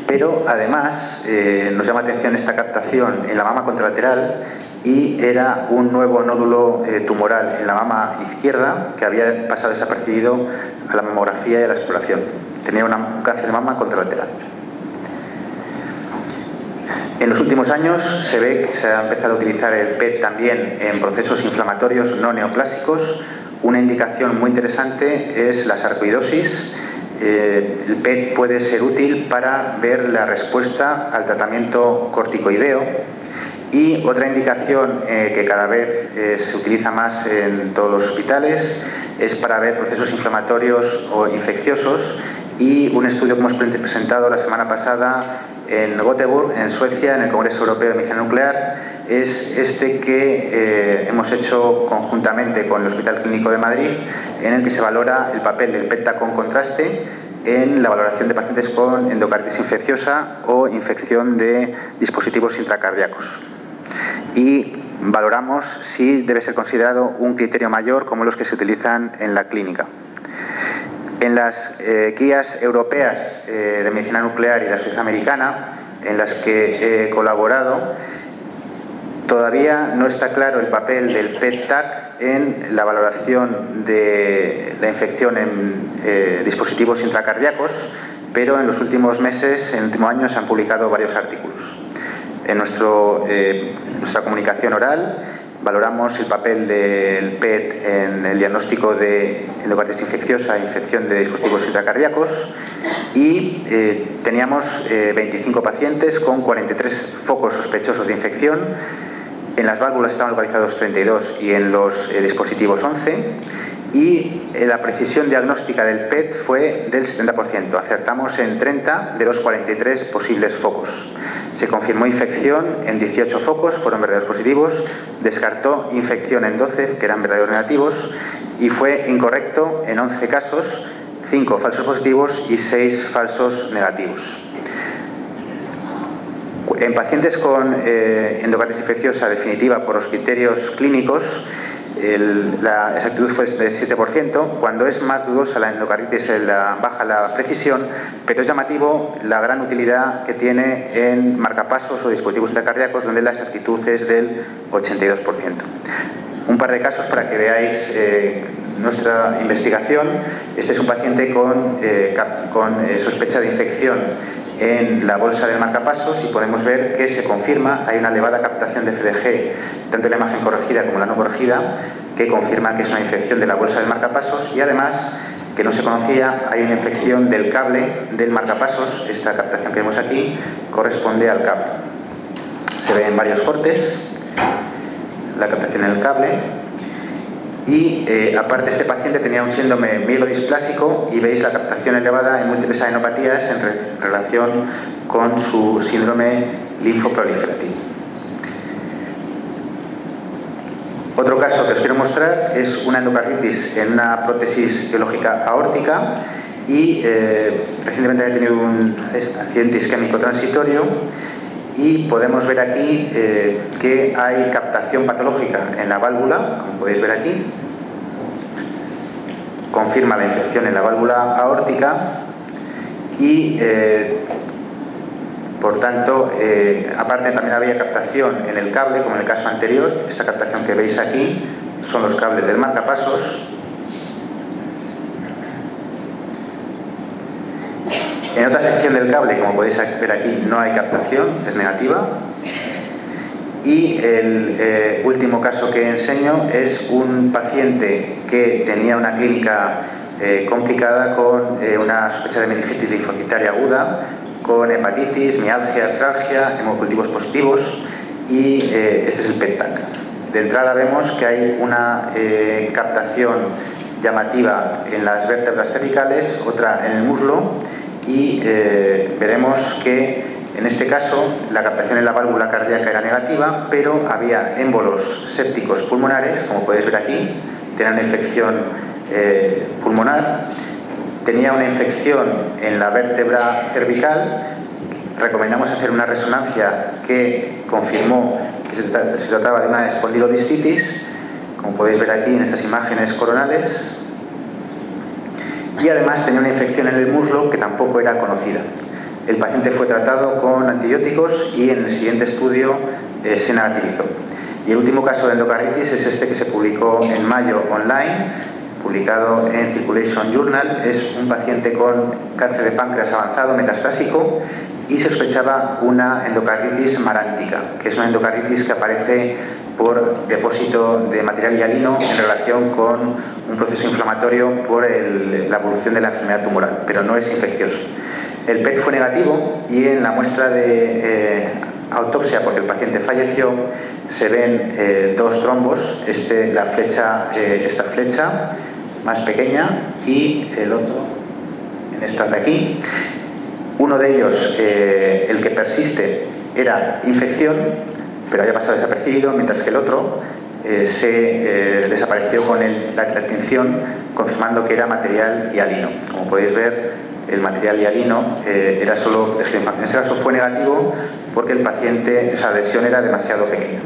pero además nos llama atención esta captación en la mama contralateral y era un nuevo nódulo tumoral en la mama izquierda que había pasado desapercibido a la mamografía y a la exploración. Tenía un cáncer de mama contralateral. En los últimos años se ve que se ha empezado a utilizar el PET también en procesos inflamatorios no neoplásicos. Una indicación muy interesante es la sarcoidosis. El PET puede ser útil para ver la respuesta al tratamiento corticoideo. Y otra indicación que cada vez se utiliza más en todos los hospitales es para ver procesos inflamatorios o infecciosos, y un estudio que hemos presentado la semana pasada en Göteborg, en Suecia, en el Congreso Europeo de Medicina Nuclear, es este que hemos hecho conjuntamente con el Hospital Clínico de Madrid, en el que se valora el papel del PET-TAC con contraste en la valoración de pacientes con endocarditis infecciosa o infección de dispositivos intracardíacos. Y valoramos si debe ser considerado un criterio mayor como los que se utilizan en la clínica. En las guías europeas de medicina nuclear y la sociedad americana, en las que he colaborado, todavía no está claro el papel del PET-TAC en la valoración de la infección en dispositivos intracardíacos, pero en los últimos meses, en el último año, se han publicado varios artículos. En nuestra comunicación oral valoramos el papel del PET en el diagnóstico de endocarditis infecciosa e infección de dispositivos intracardíacos y teníamos 25 pacientes con 43 focos sospechosos de infección. En las válvulas estaban localizados 32 y en los dispositivos 11. Y la precisión diagnóstica del PET fue del 70%. Acertamos en 30 de los 43 posibles focos. Se confirmó infección en 18 focos, fueron verdaderos positivos. Descartó infección en 12, que eran verdaderos negativos. Y fue incorrecto en 11 casos, 5 falsos positivos y 6 falsos negativos. En pacientes con endocarditis infecciosa definitiva por los criterios clínicos, la exactitud fue de 7%. Cuando es más dudosa la endocarditis baja la precisión, pero es llamativo la gran utilidad que tiene en marcapasos o dispositivos intracardíacos, donde la exactitud es del 82%. Un par de casos para que veáis nuestra investigación. Este es un paciente con sospecha de infección en la bolsa del marcapasos y podemos ver que se confirma, hay una elevada captación de FDG, tanto en la imagen corregida como en la no corregida, que confirma que es una infección de la bolsa del marcapasos, y además, que no se conocía, hay una infección del cable del marcapasos. Esta captación que vemos aquí corresponde al cable. Se ve en varios cortes la captación en el cable Y aparte, este paciente tenía un síndrome mielodisplásico y veis la captación elevada en múltiples adenopatías en relación con su síndrome linfoproliferativo. Otro caso que os quiero mostrar es una endocarditis en una prótesis biológica aórtica y recientemente he tenido un accidente isquémico transitorio y podemos ver aquí que hay captación patológica en la válvula, como podéis ver aquí. Confirma la infección en la válvula aórtica y por tanto, aparte también había captación en el cable, como en el caso anterior. Esta captación que veis aquí son los cables del marcapasos. En otra sección del cable, como podéis ver aquí, no hay captación, es negativa. Y el último caso que enseño es un paciente que tenía una clínica complicada con una sospecha de meningitis linfocitaria aguda, con hepatitis, mialgia, artralgia, hemocultivos positivos y este es el PET-TAC. De entrada vemos que hay una captación llamativa en las vértebras cervicales, otra en el muslo y veremos que en este caso la captación en la válvula cardíaca era negativa, pero había émbolos sépticos pulmonares, como podéis ver aquí, tenía una infección pulmonar. Tenía una infección en la vértebra cervical. Recomendamos hacer una resonancia que confirmó que se trataba de una espondilodiscitis, como podéis ver aquí en estas imágenes coronales. Y además tenía una infección en el muslo que tampoco era conocida. El paciente fue tratado con antibióticos y en el siguiente estudio se negativizó. Y el último caso de endocarditis es este que se publicó en mayo online, publicado en Circulation Journal. Es un paciente con cáncer de páncreas avanzado metastásico y se sospechaba una endocarditis marántica, que es una endocarditis que aparece por depósito de material hialino en relación con un proceso inflamatorio por la evolución de la enfermedad tumoral, pero no es infeccioso. El PET fue negativo y en la muestra de autopsia, porque el paciente falleció, se ven dos trombos, esta flecha más pequeña y el otro en esta de aquí. Uno de ellos, el que persiste, era infección, pero había pasado desapercibido, mientras que el otro se desapareció con la tinción, confirmando que era material hialino. Como podéis ver, el material hialino era solo tejido inflamatorio. En este caso fue negativo porque el paciente, esa lesión era demasiado pequeña.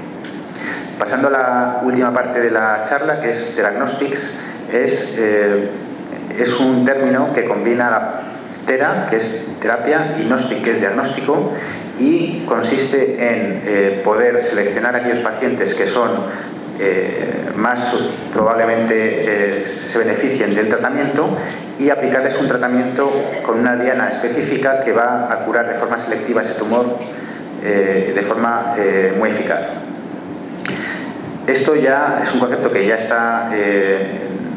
Pasando a la última parte de la charla, que es Theragnostics, es un término que combina la Thera, que es terapia, y Gnostic, que es diagnóstico, y consiste en poder seleccionar aquellos pacientes que son más probablemente se beneficien del tratamiento y aplicarles un tratamiento con una diana específica que va a curar de forma selectiva ese tumor de forma muy eficaz. Esto ya es un concepto que ya está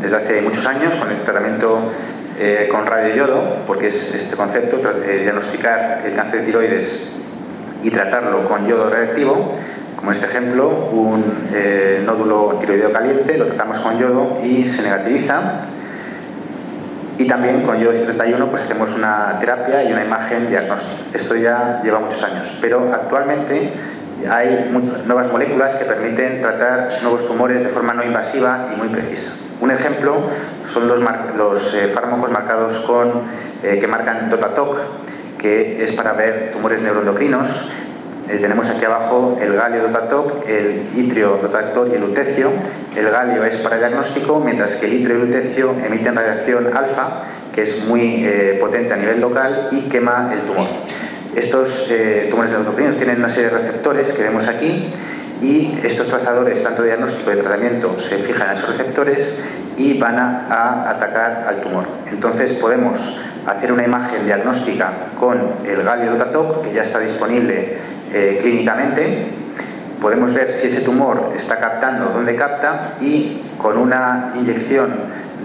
desde hace muchos años con el tratamiento con radioyodo, porque es este concepto, diagnosticar el cáncer de tiroides y tratarlo con yodo radioactivo. Como en este ejemplo, un nódulo tiroideo caliente, lo tratamos con yodo y se negativiza. Y también con yodo 131 pues hacemos una terapia y una imagen diagnóstica. Esto ya lleva muchos años, pero actualmente hay nuevas moléculas que permiten tratar nuevos tumores de forma no invasiva y muy precisa. Un ejemplo son los fármacos marcados que marcan DOTATOC, que es para ver tumores neuroendocrinos. Tenemos aquí abajo el galio DOTATOC, el itrio DOTATOC y el lutecio. El galio es para diagnóstico, mientras que el itrio y el lutecio emiten radiación alfa, que es muy potente a nivel local y quema el tumor. Estos tumores neuroendocrinos tienen una serie de receptores que vemos aquí y estos trazadores, tanto de diagnóstico y de tratamiento, se fijan en esos receptores y van a atacar al tumor. Entonces podemos hacer una imagen diagnóstica con el galio DOTATOC, que ya está disponible clínicamente. Podemos ver si ese tumor está captando, dónde capta, y con una inyección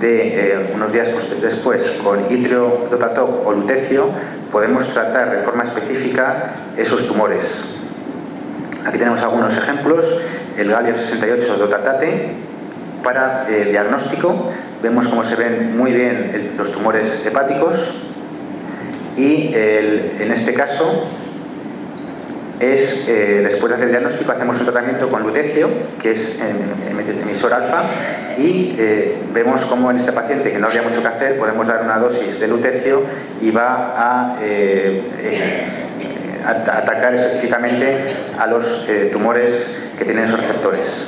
de unos días después con itrio DOTATOC o lutecio podemos tratar de forma específica esos tumores. Aquí tenemos algunos ejemplos: el galio 68 dotatate, para el diagnóstico. Vemos cómo se ven muy bien los tumores hepáticos y en este caso después de hacer el diagnóstico hacemos un tratamiento con lutecio, que es emisor alfa, y vemos cómo en este paciente, que no habría mucho que hacer, podemos dar una dosis de lutecio y va a atacar específicamente a los tumores que tienen esos receptores.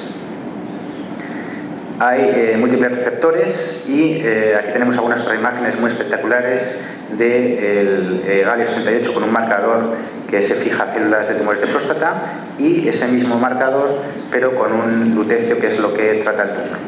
Hay múltiples receptores y aquí tenemos algunas otras imágenes muy espectaculares del galio 68 con un marcador que se fija a células de tumores de próstata y ese mismo marcador pero con un lutecio, que es lo que trata el tumor.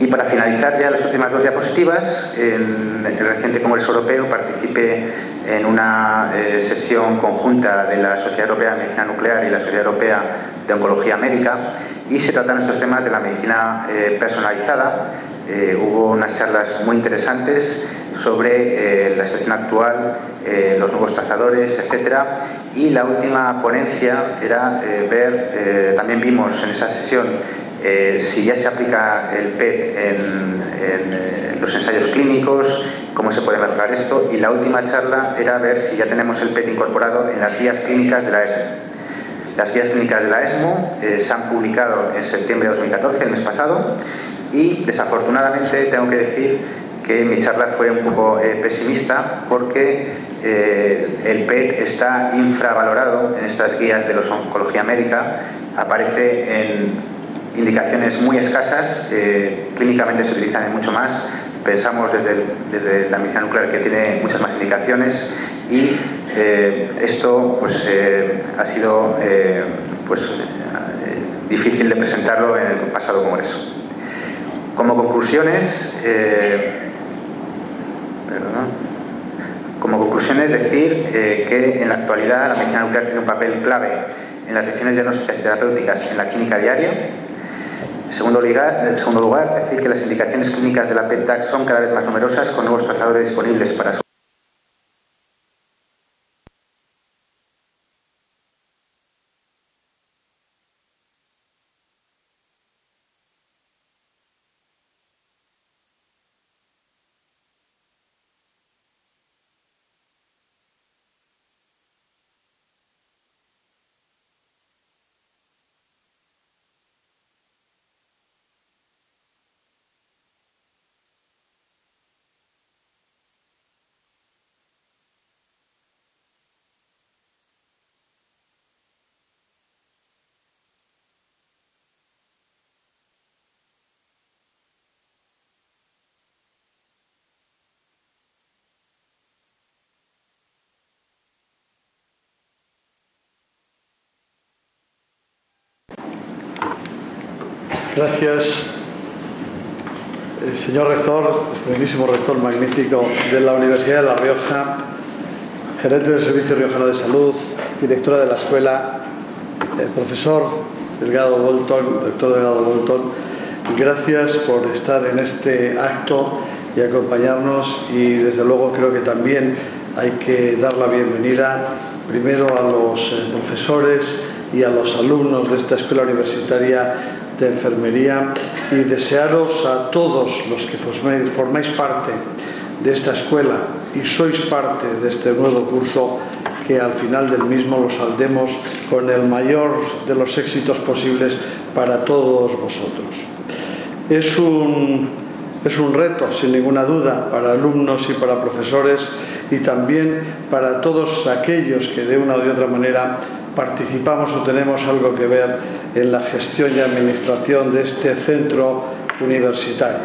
Y para finalizar ya las últimas dos diapositivas, en el reciente Congreso Europeo participé en una sesión conjunta de la Sociedad Europea de Medicina Nuclear y la Sociedad Europea de Oncología Médica, y se tratan estos temas de la medicina personalizada. Hubo unas charlas muy interesantes sobre la situación actual, los nuevos trazadores, etcétera, y la última ponencia era también vimos en esa sesión si ya se aplica el PET en los ensayos clínicos, cómo se puede mejorar esto, y la última charla era ver si ya tenemos el PET incorporado en las guías clínicas de la ESMO. Las guías clínicas de la ESMO se han publicado en septiembre de 2014, el mes pasado, y desafortunadamente tengo que decir que mi charla fue un poco pesimista, porque el PET está infravalorado en estas guías de la oncología médica, aparece en indicaciones muy escasas, clínicamente se utilizan mucho más. Pensamos desde la medicina nuclear que tiene muchas más indicaciones, y esto pues, ha sido difícil de presentarlo en el pasado congreso. Como conclusiones, decir que en la actualidad la medicina nuclear tiene un papel clave en las decisiones diagnósticas y terapéuticas en la clínica diaria. En segundo lugar, decir que las indicaciones clínicas de la PET-TAC son cada vez más numerosas, con nuevos trazadores disponibles para su Gracias, señor rector, excelentísimo rector magnífico de la Universidad de La Rioja, gerente del Servicio Riojano de Salud, directora de la escuela, profesor Delgado Bolton, doctor Delgado Bolton. Gracias por estar en este acto y acompañarnos, y desde luego creo que también hay que dar la bienvenida primero a los profesores y a los alumnos de esta Escuela Universitaria de Enfermería, y desearos a todos los que formáis parte de esta escuela y sois parte de este nuevo curso, que al final del mismo lo saldemos con el mayor de los éxitos posibles para todos vosotros. Es un reto, sin ninguna duda, para alumnos y para profesores, y también para todos aquellos que de una u otra manera participamos o tenemos algo que ver en la gestión y administración de este centro universitario.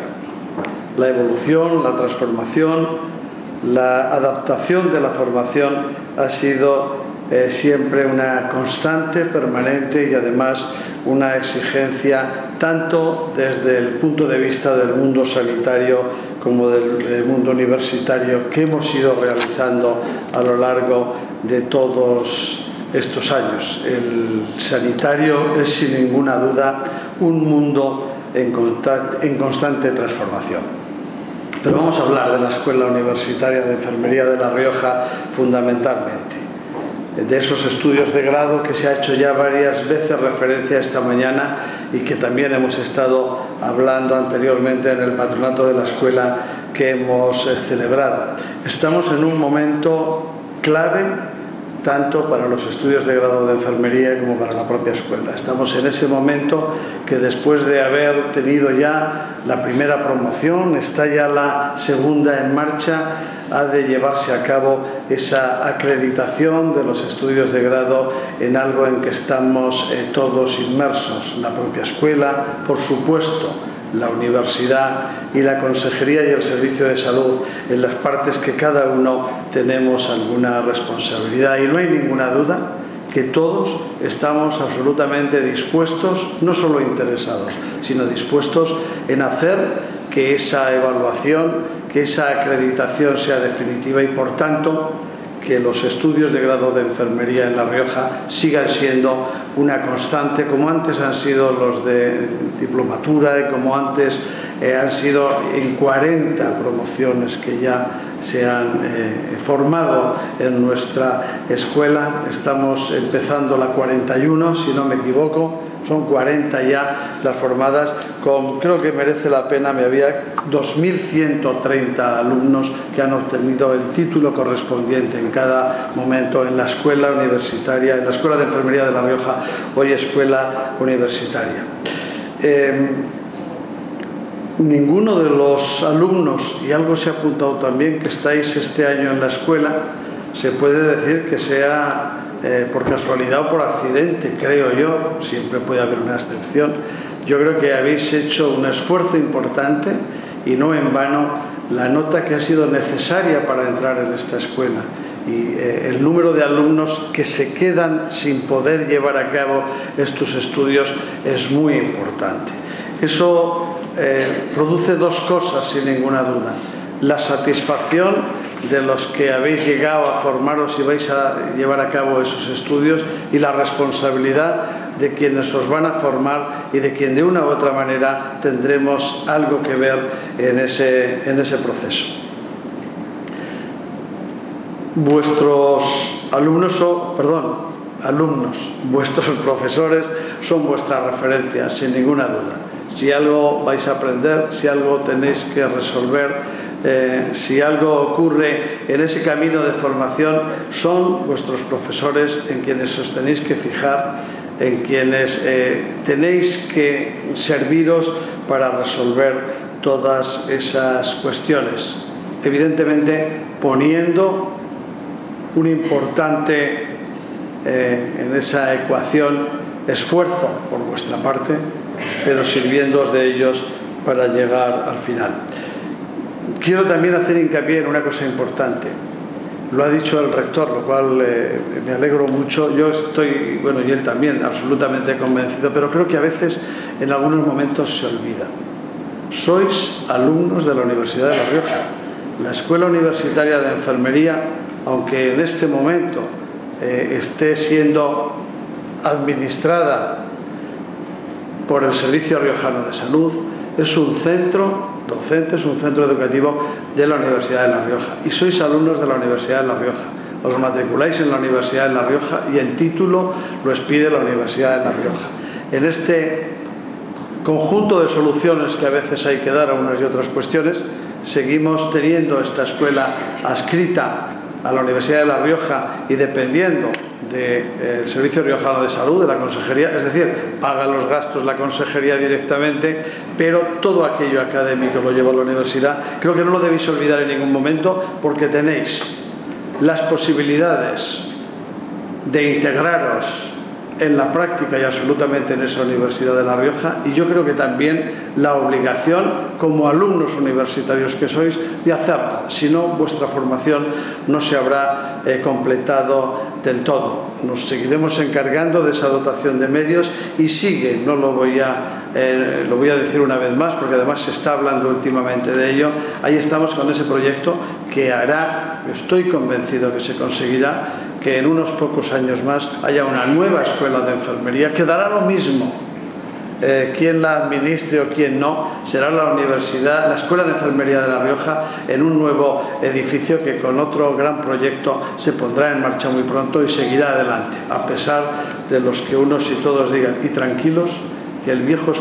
La evolución, la transformación, la adaptación de la formación ha sido siempre una constante, permanente, y además una exigencia tanto desde el punto de vista del mundo sanitario como del mundo universitario, que hemos ido realizando a lo largo de todos estos años. El sanitario es sin ninguna duda un mundo en constante transformación. Pero vamos a hablar de la Escuela Universitaria de Enfermería de La Rioja fundamentalmente. de esos estudios de grado que se ha hecho ya varias veces referencia esta mañana y que también hemos estado hablando anteriormente en el patronato de la escuela que hemos celebrado. Estamos en un momento clave tanto para los estudios de grado de enfermería como para la propia escuela. Estamos en ese momento que después de haber tenido ya la primera promoción, está ya la segunda en marcha, ha de llevarse a cabo esa acreditación de los estudios de grado en algo en que estamos todos inmersos, la propia escuela, por supuesto, la universidad y la consejería y el servicio de salud, en las partes que cada uno tenemos alguna responsabilidad. Y no hay ninguna duda que todos estamos absolutamente dispuestos, no solo interesados, sino dispuestos en hacer que esa evaluación, que esa acreditación sea definitiva y, por tanto, que los estudios de grado de enfermería en La Rioja sigan siendo una constante, como antes han sido los de diplomatura y como antes han sido en 40 promociones que ya se han formado en nuestra escuela. Estamos empezando la 41, si no me equivoco. Son 40 ya las formadas, creo que merece la pena, me había 2.130 alumnos que han obtenido el título correspondiente en cada momento en la escuela universitaria, en la Escuela de Enfermería de La Rioja, hoy Escuela Universitaria. Ninguno de los alumnos, y algo se ha apuntado también, que estáis este año en la escuela, se puede decir que sea por casualidad o por accidente, creo yo, siempre puede haber una excepción. Yo creo que habéis hecho un esfuerzo importante y no en vano la nota que ha sido necesaria para entrar en esta escuela. Y el número de alumnos que se quedan sin poder llevar a cabo estos estudios es muy importante. Eso produce dos cosas, sin ninguna duda. La satisfacción de los que habéis llegado a formaros y vais a llevar a cabo esos estudios, y la responsabilidad de quienes os van a formar y de quien de una u otra manera tendremos algo que ver en ese proceso. Vuestros alumnos, vuestros profesores son vuestra referencia, sin ninguna duda. Si algo vais a aprender, si algo tenéis que resolver, si algo ocurre en ese camino de formación, son vuestros profesores en quienes os tenéis que fijar, en quienes tenéis que serviros para resolver todas esas cuestiones. Evidentemente, poniendo un importante en esa ecuación esfuerzo por vuestra parte, pero sirviéndoos de ellos para llegar al final. Quiero también hacer hincapié en una cosa importante. Lo ha dicho el rector, lo cual me alegro mucho. Yo estoy, bueno, y él también, absolutamente convencido, pero creo que a veces, en algunos momentos, se olvida. Sois alumnos de la Universidad de La Rioja. La Escuela Universitaria de Enfermería, aunque en este momento esté siendo administrada por el Servicio Riojano de Salud, es un centro docente, es un centro educativo de la Universidad de La Rioja, y sois alumnos de la Universidad de La Rioja. Os matriculáis en la Universidad de La Rioja y el título lo expide la Universidad de La Rioja. En este conjunto de soluciones que a veces hay que dar a unas y otras cuestiones, seguimos teniendo esta escuela adscrita a la Universidad de La Rioja y dependiendo del Servicio Riojano de Salud, de la Consejería, es decir, paga los gastos la Consejería directamente, pero todo aquello académico lo lleva a la universidad. Creo que no lo debéis olvidar en ningún momento, porque tenéis las posibilidades de integraros en la práctica y absolutamente en esa Universidad de La Rioja, y yo creo que también la obligación, como alumnos universitarios que sois, de hacerlo. Si no, vuestra formación no se habrá completado del todo. Nos seguiremos encargando de esa dotación de medios y sigue, no lo voy a decir una vez más, porque además se está hablando últimamente de ello. Ahí estamos con ese proyecto que hará, estoy convencido que se conseguirá, que en unos pocos años más haya una nueva escuela de enfermería que dará lo mismo quién la administre o quién no, será la universidad, la Escuela de Enfermería de La Rioja, en un nuevo edificio que con otro gran proyecto se pondrá en marcha muy pronto y seguirá adelante, a pesar de los que unos y todos digan, y tranquilos, que el viejo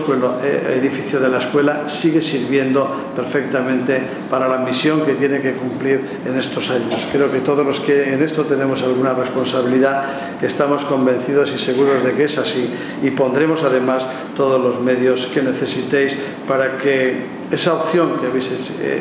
edificio de la escuela sigue sirviendo perfectamente para la misión que tiene que cumplir en estos años. Creo que todos los que en esto tenemos alguna responsabilidad estamos convencidos y seguros de que es así, y pondremos además todos los medios que necesitéis para que esa opción que habéis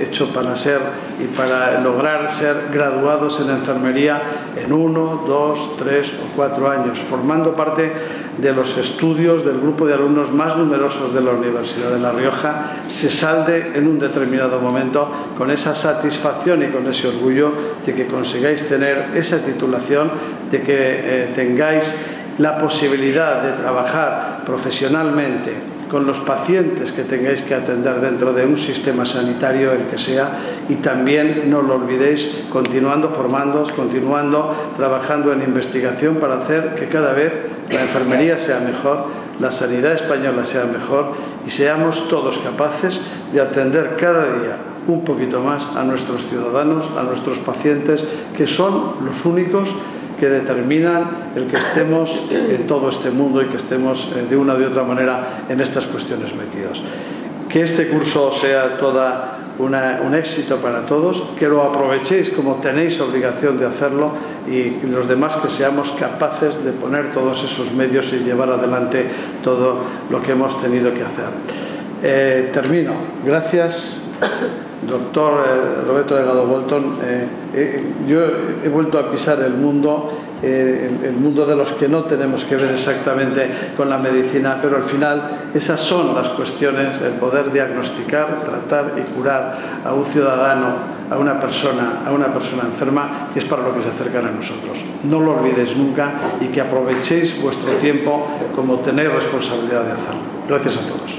hecho para ser y para lograr ser graduados en enfermería en 1, 2, 3 o 4 años, formando parte de los estudios del grupo de alumnos más numerosos de la Universidad de La Rioja, se salde en un determinado momento con esa satisfacción y con ese orgullo de que consigáis tener esa titulación, de que tengáis la posibilidad de trabajar profesionalmente con los pacientes que tengáis que atender dentro de un sistema sanitario, el que sea, y también, no lo olvidéis, continuando formándoos, continuando trabajando en investigación para hacer que cada vez la enfermería sea mejor, la sanidad española sea mejor y seamos todos capaces de atender cada día un poquito más a nuestros ciudadanos, a nuestros pacientes, que son los únicos que determinan el que estemos en todo este mundo y que estemos de una u otra manera en estas cuestiones metidos. Que este curso sea toda un éxito para todos, que lo aprovechéis como tenéis obligación de hacerlo, y los demás que seamos capaces de poner todos esos medios y llevar adelante todo lo que hemos tenido que hacer. Termino. Gracias, doctor Roberto Delgado Bolton. Yo he vuelto a pisar el mundo de los que no tenemos que ver exactamente con la medicina, pero al final esas son las cuestiones, el poder diagnosticar, tratar y curar a un ciudadano, a una persona enferma, que es para lo que se acercan a nosotros. No lo olvidéis nunca y que aprovechéis vuestro tiempo como tenéis responsabilidad de hacerlo. Gracias a todos.